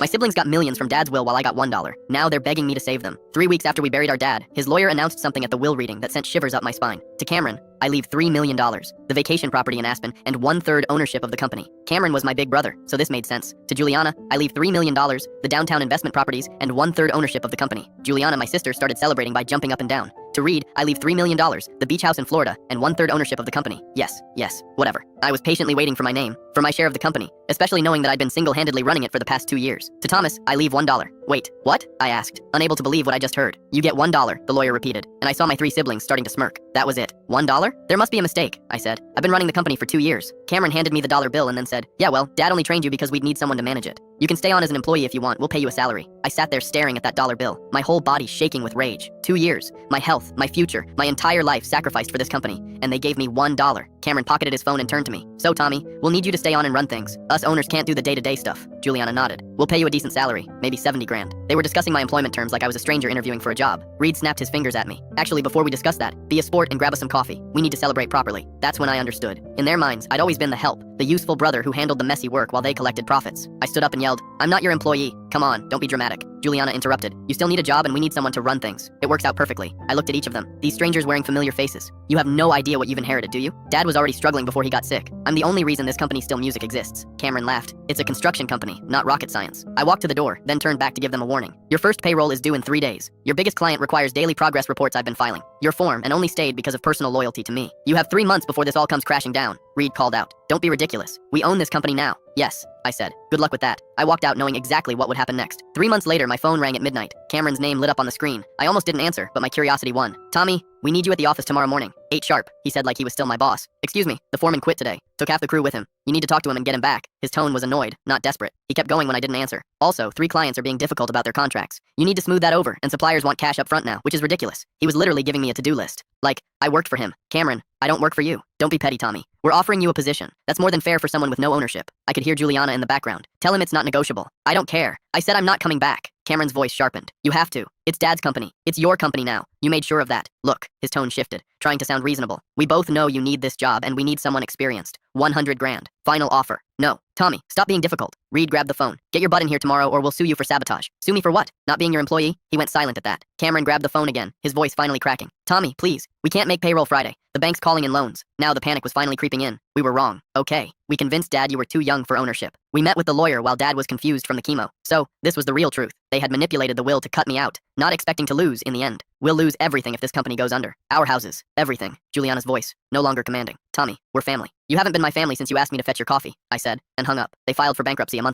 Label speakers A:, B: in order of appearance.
A: My siblings got millions from dad's will while I got $1. Now they're begging me to save them. 3 weeks after we buried our dad, his lawyer announced something at the will reading that sent shivers up my spine. To Cameron, I leave $3 million, the vacation property in Aspen, and 1/3 ownership of the company. Cameron was my big brother, so this made sense. To Juliana, I leave $3 million, the downtown investment properties, and 1/3 ownership of the company. Juliana, my sister, started celebrating by jumping up and down. To Reed, I leave $3 million, the beach house in Florida, and 1/3 ownership of the company. Yes, whatever. I was patiently waiting for my name, for my share of the company, especially knowing that I'd been single-handedly running it for the past 2 years. To Thomas, I leave $1. Wait, what? I asked, unable to believe what I just heard. You get $1, the lawyer repeated, and I saw my 3 siblings starting to smirk. That was it. $1? There must be a mistake, I said. I've been running the company for 2 years. Cameron handed me the dollar bill and then said, yeah, well, Dad only trained you because we'd need someone to manage it. You can stay on as an employee if you want, we'll pay you a salary. I sat there staring at that dollar bill, my whole body shaking with rage. 2 years, my health, my future, my entire life sacrificed for this company, and they gave me $1. Cameron pocketed his phone and turned to me. So Tommy, we'll need you to stay on and run things. Us owners can't do the day-to-day stuff. Juliana nodded. We'll pay you a decent salary, maybe 70 grand. They were discussing my employment terms like I was a stranger interviewing for a job. Reed snapped his fingers at me. Actually, before we discuss that, be a sport and grab us some coffee. We need to celebrate properly. That's when I understood. In their minds, I'd always been the help, the useful brother who handled the messy work while they collected profits. I stood up and yelled, I'm not your employee. Come on, don't be dramatic. Juliana interrupted. You still need a job and we need someone to run things. It works out perfectly. I looked at each of them, these strangers wearing familiar faces. You have no idea what you've inherited, do you? Dad was already struggling before he got sick. I'm the only reason this company Still Music exists. Cameron laughed. It's a construction company, not rocket science. I walked to the door, then turned back to give them a warning. Your first payroll is due in 3 days. Your biggest client requires daily progress reports I've been filing. Your form, and only stayed because of personal loyalty to me. You have 3 months before this all comes crashing down. Reed called out. Don't be ridiculous. We own this company now. Yes, I said. Good luck with that. I walked out knowing exactly what would happen next. 3 months later, my phone rang at midnight. Cameron's name lit up on the screen. I almost didn't answer, but my curiosity won. Tommy, we need you at the office tomorrow morning. 8 sharp, he said like he was still my boss. Excuse me, the foreman quit today. Took half the crew with him. You need to talk to him and get him back. His tone was annoyed, not desperate. He kept going when I didn't answer. Also, 3 clients are being difficult about their contracts. You need to smooth that over, and suppliers want cash up front now, which is ridiculous. He was literally giving me a to-do list. Like, I worked for him. Cameron, I don't work for you. Don't be petty, Tommy. We're offering you a position. That's more than fair for someone with no ownership. I could hear Juliana in the background. Tell him it's not negotiable. I don't care. I said I'm not coming back. Cameron's voice sharpened. You have to. It's Dad's company. It's your company now. You made sure of that. Look, his tone shifted, trying to sound reasonable. We both know you need this job and we need someone experienced. 100 grand. Final offer. No. Tommy, stop being difficult. Reed grabbed the phone. Get your butt in here tomorrow or we'll sue you for sabotage. Sue me for what? Not being your employee? He went silent at that. Cameron grabbed the phone again, his voice finally cracking. Tommy, please. We can't make payroll Friday. The bank's calling in loans. Now the panic was finally creeping in. We were wrong. Okay. We convinced Dad you were too young for ownership. We met with the lawyer while Dad was confused from the chemo. So, this was the real truth. They had manipulated the will to cut me out, not expecting to lose in the end. We'll lose everything if this company goes under. Our houses. Everything. Juliana's voice, no longer commanding. Tommy, we're family. You haven't been my family since you asked me to fetch your coffee, I said, and hung up. They filed for bankruptcy a month